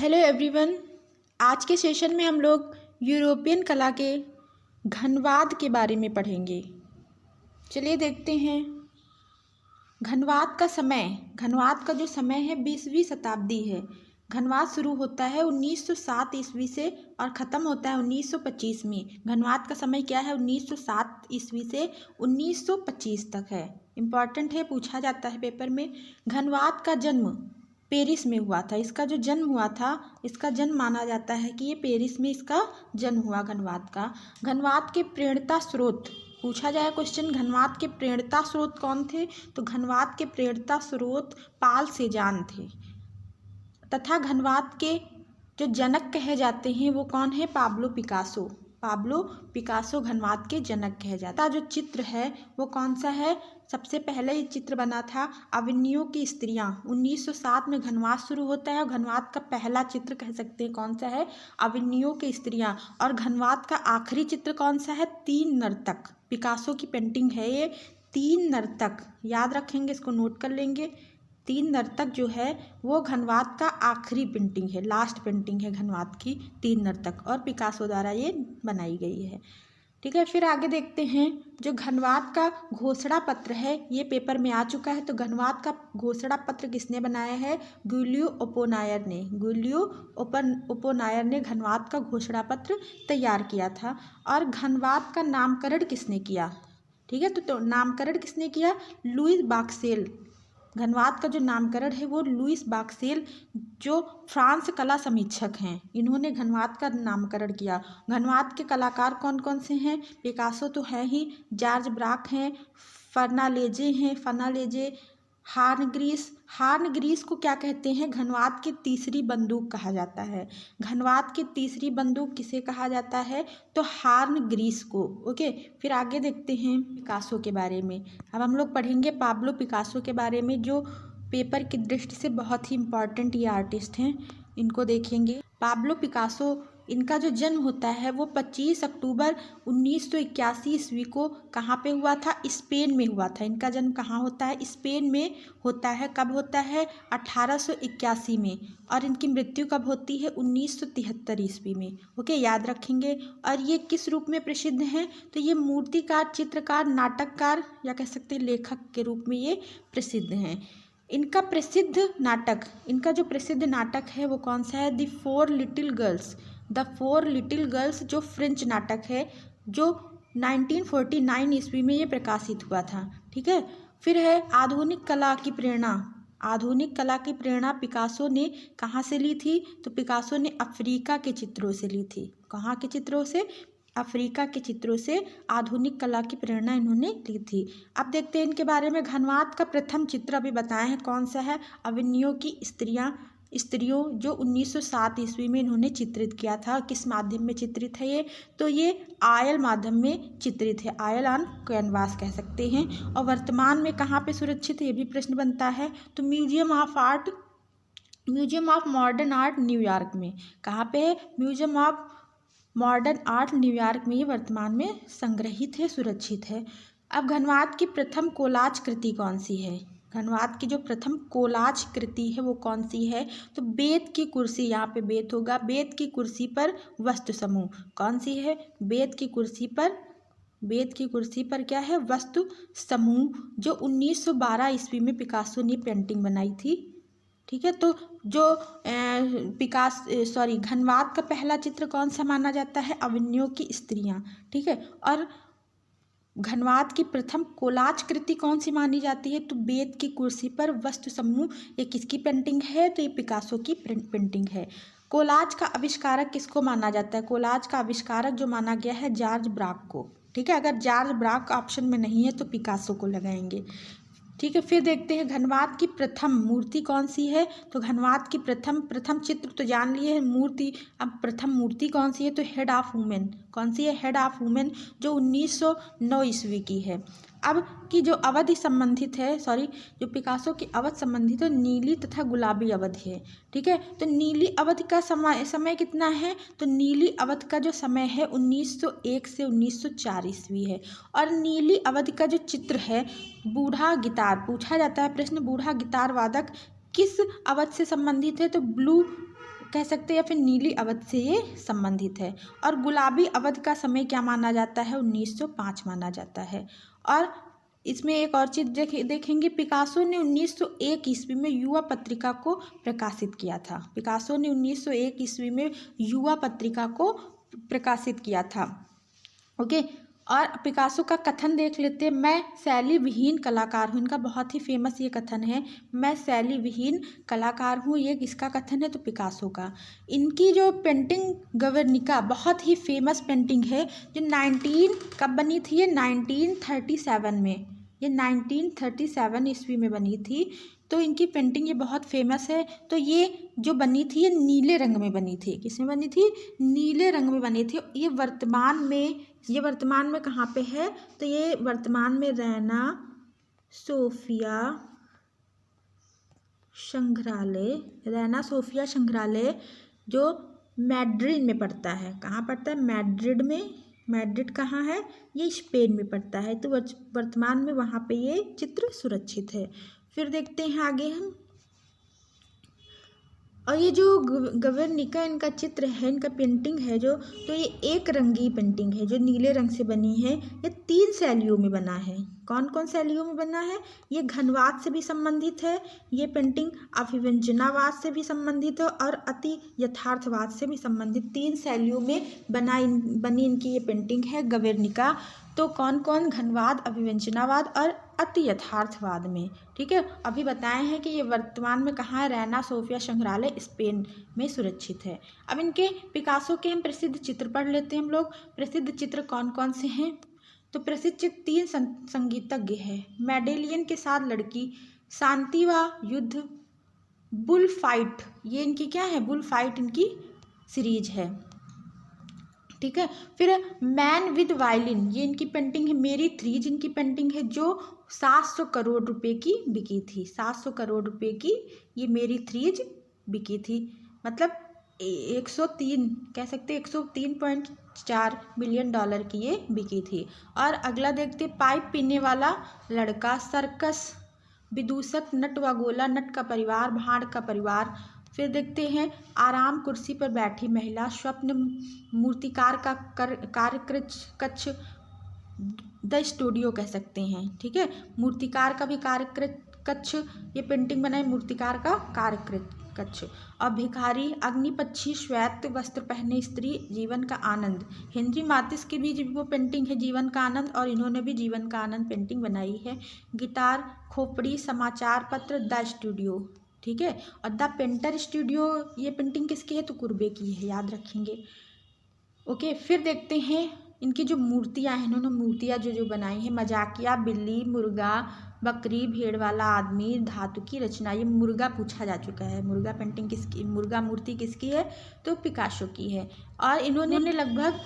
Hello everyone. आज के session में हम लोग यूरोपियन कला के घनवाद के बारे में पढ़ेंगे। चलिए देखते हैं। घनवाद का जो समय है 20वीं शताब्दी है। घनवाद शुरू होता है 1907 ईस्वी से और ख़त्म होता है 1925 में। घनवाद का समय क्या है? 1907 ईस्वी से 1925 तक है। इम्पॉर्टेंट है, पूछा जाता है पेपर में। घनवाद का जन्म पेरिस में हुआ था। इसका जो जन्म हुआ था, इसका जन्म माना जाता है कि ये पेरिस में इसका जन्म हुआ घनवाद का। घनवाद के प्रेरणा स्रोत पूछा जाए क्वेश्चन, घनवाद के प्रेरणा स्रोत कौन थे? तो घनवाद के प्रेरणा स्रोत पाल सेजान थे तथा घनवाद के जो जनक कहे जाते हैं वो कौन है? पाब्लो पिकासो घनवाद के जनक कहे जाता है। जो चित्र है वो कौन सा है? सबसे पहले ये चित्र बना था अविन्यो की स्त्रियां। 1907 में घनवाद शुरू होता है और घनवाद का पहला चित्र कह सकते हैं कौन सा है? अविन्यो की स्त्रियां। और घनवाद का आखिरी चित्र कौन सा है? 3 नर्तक। पिकासो की पेंटिंग है ये। 3 नर्तक याद रखेंगे, इसको नोट कर लेंगे। 3 नर्तक जो है वो घनवाद का आखिरी पेंटिंग है, लास्ट पेंटिंग है घनवाद की। 3 नर्तक और पिकासो द्वारा ये बनाई गई है। ठीक है, फिर आगे देखते हैं। जो घनवाद का घोषणा पत्र है ये पेपर में आ चुका है। तो घनवाद का घोषणा पत्र किसने बनाया है? गुलियो ओपोनायर ने घनवाद का घोषणा पत्र तैयार किया था। और घनवाद का नामकरण किसने किया? ठीक है, तो नामकरण किसने किया? लुईस बाक्सेल। घनवाद का जो नामकरण है वो लुईस बाक्सेल, जो फ्रांस कला समीक्षक हैं, इन्होंने घनवाद का नामकरण किया। घनवाद के कलाकार कौन कौन से हैं? पिकासो तो है ही, जॉर्ज ब्राक हैं, फर्नालेजे, हार्नग्रीस को क्या कहते हैं? घनवाद की तीसरी बंदूक कहा जाता है। घनवाद की तीसरी बंदूक किसे कहा जाता है? तो हार्नग्रीस को। ओके, फिर आगे देखते हैं पिकासो के बारे में। अब हम लोग पढ़ेंगे पाब्लो पिकासो के बारे में, जो पेपर की दृष्टि से बहुत ही इम्पॉर्टेंट ये आर्टिस्ट हैं। इनको देखेंगे। पाब्लो पिकासो, इनका जो जन्म होता है वो 25 अक्टूबर 1981 ईस्वी को कहाँ पे हुआ था? स्पेन में हुआ था। इनका जन्म कहाँ होता है? स्पेन में होता है। कब होता है? 1881 में। और इनकी मृत्यु कब होती है? 1973 ईस्वी में। ओके, याद रखेंगे। और ये किस रूप में प्रसिद्ध हैं? तो ये मूर्तिकार, चित्रकार, नाटककार या कह सकते हैं लेखक के रूप में ये प्रसिद्ध हैं। इनका जो प्रसिद्ध नाटक है वो कौन सा है? द 4 लिटिल गर्ल्स, जो फ्रेंच नाटक है, जो 1949 ईस्वी में ये प्रकाशित हुआ था। ठीक है, फिर है आधुनिक कला की प्रेरणा पिकासो ने कहाँ से ली थी? तो पिकासो ने अफ्रीका के चित्रों से ली थी। कहाँ के चित्रों से? अफ्रीका के चित्रों से आधुनिक कला की प्रेरणा इन्होंने ली थी। अब देखते हैं इनके बारे में। घनवाद का प्रथम चित्र अभी बताए हैं, कौन सा है? अविन्यो की स्त्रियों, जो 1907 ईस्वी में इन्होंने चित्रित किया था। किस माध्यम में चित्रित है ये? तो ये आयल माध्यम में चित्रित है, आयल ऑन कैनवास कह सकते हैं। और वर्तमान में कहाँ पे सुरक्षित है, ये भी प्रश्न बनता है। तो museum of modern art New York में। कहाँ पे है? Museum of modern art New York में ये वर्तमान में संग्रहित है, सुरक्षित है। अब घनवाद की प्रथम कोलाज कृति कौन सी है? घनवाद की जो प्रथम कोलाज कृति है वो कौन सी है? तो बेत की कुर्सी, यहाँ पे बेत होगा, बेत की कुर्सी पर वस्तु समूह। कौन सी है? बेत की कुर्सी पर क्या है? वस्तु समूह, जो 1912 ईस्वी में पिकासो ने पेंटिंग बनाई थी। ठीक है, तो जो घनवाद का पहला चित्र कौन सा माना जाता है? अविन्यो की स्त्रियां। ठीक है, और घनवाद की प्रथम कोलाज कृति कौन सी मानी जाती है? तो बेत की कुर्सी पर वस्तु समूह। ये किसकी पेंटिंग है? तो ये पिकासो की पेंटिंग है। कोलाज का आविष्कारक किसको माना जाता है? कोलाज का आविष्कारक जो माना गया है जॉर्ज ब्राक को। ठीक है, अगर जॉर्ज ब्राक ऑप्शन में नहीं है तो पिकासो को लगाएंगे। ठीक है, फिर देखते हैं घनवाद की प्रथम मूर्ति कौन सी है? तो घनवाद की प्रथम चित्र तो जान लिए है, मूर्ति। अब प्रथम मूर्ति कौन सी है? तो हेड ऑफ वुमेन। कौन सी है? हेड ऑफ वुमेन, जो 1909 ईस्वी की है। अब की जो अवधि संबंधित है, जो पिकासो की अवधि संबंधित है, नीली तथा गुलाबी अवधि है। ठीक है, तो नीली अवधि का समय कितना है? तो नीली अवधि का जो समय है 1901 से 1904 ईस्वी है। और नीली अवधि का जो चित्र है, बूढ़ा गिटार, पूछा जाता है प्रश्न, बूढ़ा गिटार वादक किस अवधि से संबंधित है? तो ब्लू कह सकते हैं या फिर नीली अवध से ये संबंधित है। और गुलाबी अवध का समय क्या माना जाता है? 1905 माना जाता है। और इसमें एक और चीज़ देखेंगे, पिकासो ने 1901 ईस्वी में युवा पत्रिका को प्रकाशित किया था। पिकासो ने 1901 ईस्वी में युवा पत्रिका को प्रकाशित किया था। ओके, और पिकासो का कथन देख लेते हैं, मैं शैली विहीन कलाकार हूँ। इनका बहुत ही फेमस ये कथन है, मैं शैली विहीन कलाकार हूँ। ये किसका कथन है? तो पिकासो का। इनकी जो पेंटिंग गवर्निका बहुत ही फेमस पेंटिंग है, जो 19 कब बनी थी? ये 1937 में, ये 1937 ईस्वी में बनी थी। तो इनकी पेंटिंग ये बहुत फेमस है। तो ये जो बनी थी ये नीले रंग में बनी थी। किसमें बनी थी? नीले रंग में बनी थी। ये वर्तमान में कहाँ पे है? तो ये वर्तमान में रैना सोफिया संग्रहालय जो मैड्रिड में पड़ता है। कहाँ पड़ता है? मैड्रिड में। मैड्रिड कहाँ है? ये स्पेन में पड़ता है। तो वर्तमान में वहाँ पे ये चित्र सुरक्षित है। फिर देखते हैं आगे हम, और ये जो गवर्निका इनका चित्र है, इनका पेंटिंग है जो, तो ये एक रंगी पेंटिंग है जो नीले रंग से बनी है। ये 3 शैलियों में बना है। कौन कौन शैलियों में बना है? ये घनवाद से भी संबंधित है, ये पेंटिंग अभिव्यंजनावाद से भी संबंधित है और अति यथार्थवाद से भी संबंधित 3 शैलियों में बनी इनकी ये पेंटिंग है गवर्निका। तो कौन कौन? घनवाद, अभिव्यंजनावाद और अति यथार्थवाद में। ठीक है, अभी बताए हैं कि ये वर्तमान में कहाँ है? रैना सोफिया संग्रहालय स्पेन में सुरक्षित है। अब इनके पिकासो के हम प्रसिद्ध चित्र पढ़ लेते हैं हम लोग। प्रसिद्ध चित्र कौन कौन से हैं? तो प्रसिद्ध चित्र 3 संगीतज्ञ हैं, मेडेलियन के साथ लड़की, शांति व युद्ध, बुल फाइट। ये इनकी क्या है? बुल फाइट इनकी सीरीज है। ठीक है, फिर मैन विद वायलिन, ये इनकी पेंटिंग है। मेरी थ्रीज इनकी पेंटिंग है जो 700 करोड़ रुपए की बिकी थी। 700 करोड़ रुपए की ये मेरी थ्रीज बिकी थी, मतलब 103 कह सकते, 103.4 मिलियन डॉलर की ये बिकी थी। और अगला देखते, पाइप पीने वाला लड़का, सर्कस विदूषक, नट व गोला, नट का परिवार, भांड का परिवार। फिर देखते हैं आराम कुर्सी पर बैठी महिला, स्वप्न मूर्तिकार का कार्य कक्ष, द स्टूडियो कह सकते हैं। ठीक है, मूर्तिकार का भी कार्य कक्ष, ये पेंटिंग बनाई मूर्तिकार का कार्य कक्ष। और भिखारी, अग्निपक्षी, श्वेत वस्त्र पहने स्त्री, जीवन का आनंद। हेनरी मातिस की भी वो पेंटिंग है जीवन का आनंद, और इन्होंने भी जीवन का आनंद पेंटिंग बनाई है। गिटार, खोपड़ी, समाचार पत्र, द स्टूडियो। ठीक है, और द पेंटर स्टूडियो, ये पेंटिंग किसकी है? तो कुर्बे की है, याद रखेंगे। ओके, फिर देखते हैं इनकी जो मूर्तियाँ हैं, इन्होंने मूर्तियाँ जो बनाई हैं, मजाकिया, बिल्ली, मुर्गा, बकरी, भेड़ वाला आदमी, धातु की रचना। ये मुर्गा पूछा जा चुका है, मुर्गा पेंटिंग किसकी, मुर्गा मूर्ति किसकी है? तो पिकासो की है। और इन्होंने लगभग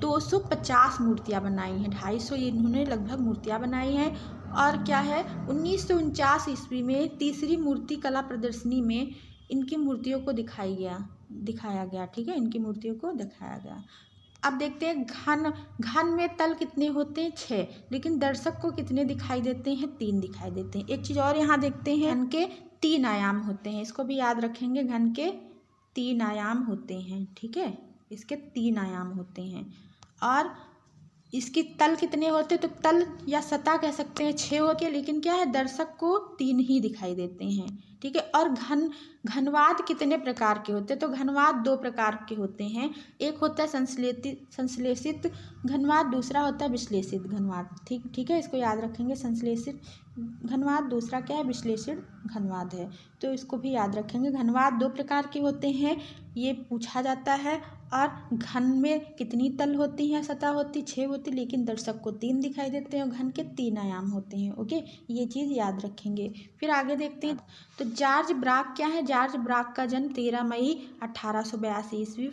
250 मूर्तियाँ बनाई हैं, 250 इन्होंने लगभग मूर्तियाँ बनाई हैं। और क्या है, 1949 ईस्वी में तीसरी मूर्ति कला प्रदर्शनी में इनकी मूर्तियों को दिखाया गया। ठीक है, इनकी मूर्तियों को दिखाया गया। अब देखते हैं घन में तल कितने होते हैं? 6, लेकिन दर्शक को कितने दिखाई देते हैं? 3 दिखाई देते हैं। एक चीज़ और यहाँ देखते हैं, घन के 3 आयाम होते हैं, इसको भी याद रखेंगे, घन के 3 आयाम होते हैं। ठीक है, इसके 3 आयाम होते हैं। और इसकी तल कितने होते? तो तल या सतह कह सकते हैं 6 होते हैं, लेकिन क्या है, दर्शक को 3 ही दिखाई देते हैं। ठीक है, और घनवाद कितने प्रकार के होते हैं? तो घनवाद 2 प्रकार के होते हैं। एक होता है संश्लेषित घनवाद, दूसरा होता है विश्लेषित घनवाद। ठीक है, इसको याद रखेंगे, संश्लेषित घनवाद, दूसरा क्या है? विश्लेषित घनवाद है। तो इसको भी याद रखेंगे। घनवाद 2 प्रकार के होते हैं, ये पूछा जाता है। और घन में कितनी तल होती हैं? सतह होती 6 होती, लेकिन दर्शक को 3 दिखाई देते हैं। और घन के 3 आयाम होते हैं। ओके, ये चीज़ याद रखेंगे। फिर आगे देखते हैं, तो जॉर्ज ब्राक क्या है? जॉर्ज ब्राक का जन्म 13 मई 1882 ईस्वी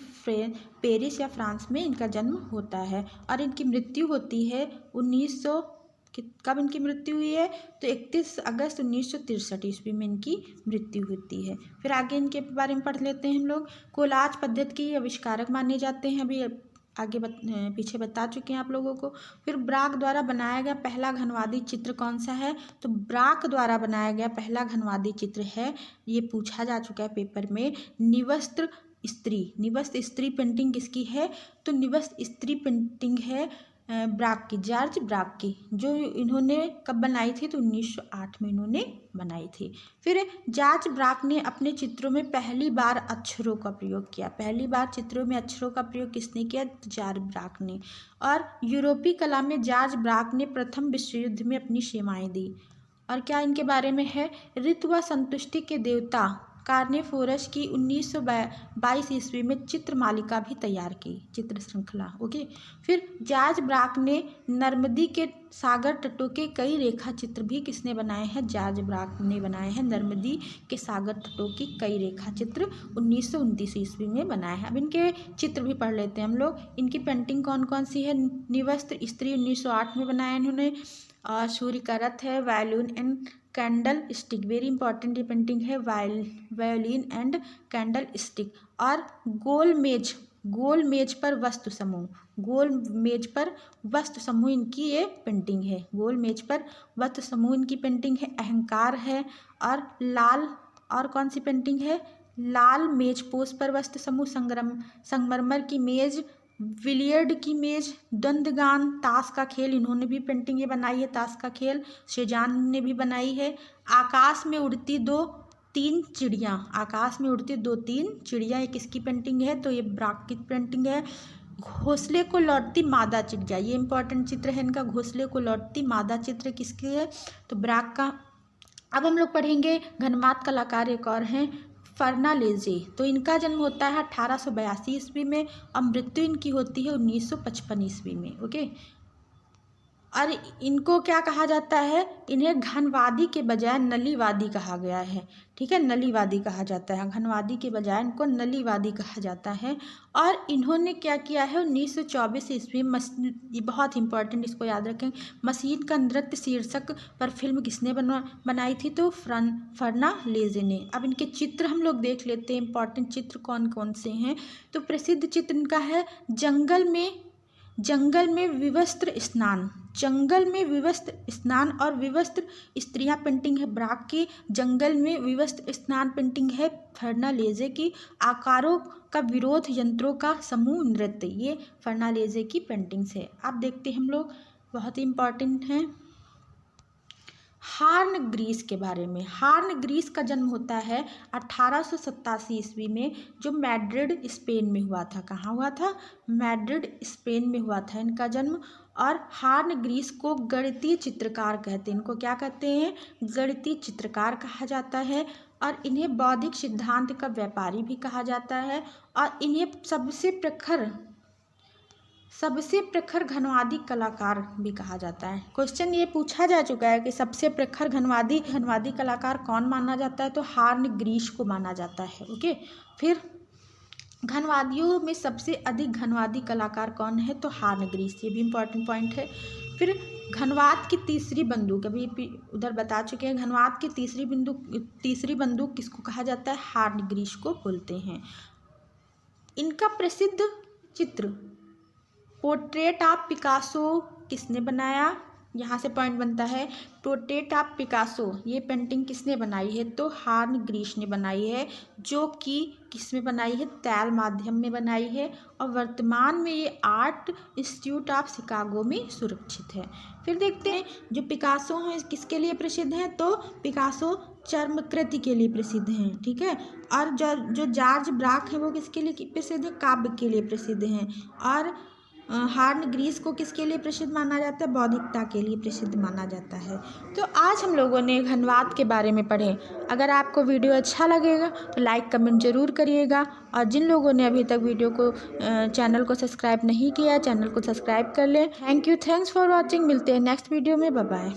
पेरिस या फ्रांस में इनका जन्म होता है। और इनकी मृत्यु होती है 1900, कब इनकी मृत्यु हुई है? तो 31 अगस्त 1963 ईस्वी में इनकी मृत्यु होती है। फिर आगे इनके बारे में पढ़ लेते हैं हम लोग। कोलाज पद्धति के आविष्कारक माने जाते हैं, अभी आगे पीछे बता चुके हैं आप लोगों को। फिर ब्राक द्वारा बनाया गया पहला घनवादी चित्र कौन सा है? तो ब्राक द्वारा बनाया गया पहला घनवादी चित्र है, ये पूछा जा चुका है पेपर में, निवस्त्र स्त्री, निवस्त स्त्री पेंटिंग किसकी है? तो निवस्त स्त्री पेंटिंग है ब्राक की, जॉर्ज ब्राक की, जो इन्होंने कब बनाई थी? तो 1908 में इन्होंने बनाई थी। फिर जॉर्ज ब्राक ने अपने चित्रों में पहली बार अक्षरों का प्रयोग किया। पहली बार चित्रों में अक्षरों का प्रयोग किसने किया? जॉर्ज ब्राक ने। और यूरोपीय कला में जॉर्ज ब्राक ने प्रथम विश्व युद्ध में अपनी सेवाएं दी। और क्या इनके बारे में है? ऋतु व संतुष्टि के देवता कार्नेफोरस की 1922 ईस्वी में चित्र मालिका भी तैयार की, चित्र श्रृंखला। ओके। फिर जॉर्ज ब्राक ने नर्मदी के सागर तटों के कई रेखा चित्र भी किसने बनाए हैं? जॉर्ज ब्राक ने बनाए हैं। नर्मदी के सागर तटों की कई रेखा चित्र 1929 ईस्वी में बनाए हैं। अब इनके चित्र भी पढ़ लेते हैं हम लोग। इनकी पेंटिंग कौन कौन सी है? निवस्त स्त्री 1908 में बनाया इन्होंने। और सूर्य का रथ है, violin and candle stick, very important ये पेंटिंग है, वायलिन एंड कैंडल स्टिक। और गोल मेज पर वस्तु समूह, गोल मेज पर वस्तु समूह इनकी ये पेंटिंग है। गोल मेज पर वस्तु समूह इनकी पेंटिंग है। अहंकार है। और लाल, और कौन सी पेंटिंग है? लाल मेज पोस्ट पर वस्तु समूह, संगमरमर की मेज, विलियर्ड की मेज, द्वंद्वगान, ताश का खेल, इन्होंने भी पेंटिंग ये बनाई है, ताश का खेल सेजान ने भी बनाई है। आकाश में उड़ती 2-3 चिड़ियाँ, आकाश में उड़ती 2-3 चिड़ियाँ, ये किसकी पेंटिंग है? तो ये ब्राक की पेंटिंग है। घोंसले को लौटती मादा चिड़िया, ये इंपॉर्टेंट चित्र है इनका। घोंसले को लौटती मादा चित्र किसकी है? तो ब्राक का। अब हम लोग पढ़ेंगे घनवाद कलाकार एक और हैं, फर्नालेजे। तो इनका जन्म होता है 1882 ईस्वी में और मृत्यु इनकी होती है 1955 ईस्वी में। ओके। और इनको क्या कहा जाता है? इन्हें घनवादी के बजाय नलीवादी कहा गया है। ठीक है, नलीवादी कहा जाता है, घनवादी के बजाय इनको नलीवादी कहा जाता है। और इन्होंने क्या किया है? 1924 ईस्वी में, ये बहुत इंपॉर्टेंट, इसको याद रखें, मशीन का नृत्य शीर्षक पर फिल्म किसने बनाई थी? तो फर्नालेजे ने। अब इनके चित्र हम लोग देख लेते हैं, इंपॉर्टेंट चित्र कौन कौन से हैं। तो प्रसिद्ध चित्र इनका है जंगल में विवस्त्र स्नान, जंगल में विवस्त्र स्नान और विवस्त्र स्त्रियां पेंटिंग है ब्राक की। जंगल में विवस्त्र स्नान पेंटिंग है फर्नालेजे की। आकारों का विरोध, यंत्रों का समूह नृत्य, ये फर्नालेजे की पेंटिंग्स है। आप देखते हैं हम लोग, बहुत ही इंपॉर्टेंट हैं। हार्न ग्रीस के बारे में। हार्न ग्रीस का जन्म होता है 1887 ईस्वी में, जो मैड्रिड स्पेन में हुआ था। कहाँ हुआ था? मैड्रिड स्पेन में हुआ था इनका जन्म। और हार्न ग्रीस को गणितीय चित्रकार कहते हैं। इनको क्या कहते हैं? गणितीय चित्रकार कहा जाता है। और इन्हें बौद्धिक सिद्धांत का व्यापारी भी कहा जाता है। और इन्हें सबसे प्रखर घनवादी कलाकार भी कहा जाता है। क्वेश्चन ये पूछा जा चुका है कि सबसे प्रखर घनवादी कलाकार कौन माना जाता है? तो हार्न ग्रीस को माना जाता है। ओके। फिर घनवादियों में सबसे अधिक घनवादी कलाकार कौन है? तो हार्न ग्रीस, ये भी इंपॉर्टेंट पॉइंट है। फिर घनवाद की तीसरी बंदूक, अभी उधर बता चुके हैं, घनवाद की तीसरी बंदूक किसको कहा जाता है? हार्न ग्रीस को बोलते हैं। इनका प्रसिद्ध चित्र पोर्ट्रेट ऑफ पिकासो किसने बनाया? यहाँ से पॉइंट बनता है, पोर्ट्रेट ऑफ पिकासो, ये पेंटिंग किसने बनाई है? तो हार्न ग्रीस ने बनाई है, जो कि किसमें बनाई है? तैल माध्यम में बनाई है। और वर्तमान में ये आर्ट इंस्टीट्यूट ऑफ शिकागो में सुरक्षित है। फिर देखते हैं जो पिकासो हैं किसके लिए प्रसिद्ध हैं? तो पिकासो चर्मकृति के लिए प्रसिद्ध हैं। ठीक है। और जो जॉर्ज ब्राक है वो किसके लिए प्रसिद्ध है? काव्य के लिए प्रसिद्ध हैं। और हार्न ग्रीस को किसके लिए प्रसिद्ध माना जाता है? बौद्धिकता के लिए प्रसिद्ध माना जाता है। तो आज हम लोगों ने घनवाद के बारे में पढ़े। अगर आपको वीडियो अच्छा लगेगा तो लाइक कमेंट ज़रूर करिएगा। और जिन लोगों ने अभी तक चैनल को सब्सक्राइब नहीं किया, चैनल को सब्सक्राइब कर लें। Thanks for watching. मिलते हैं नेक्स्ट वीडियो में। Bye bye.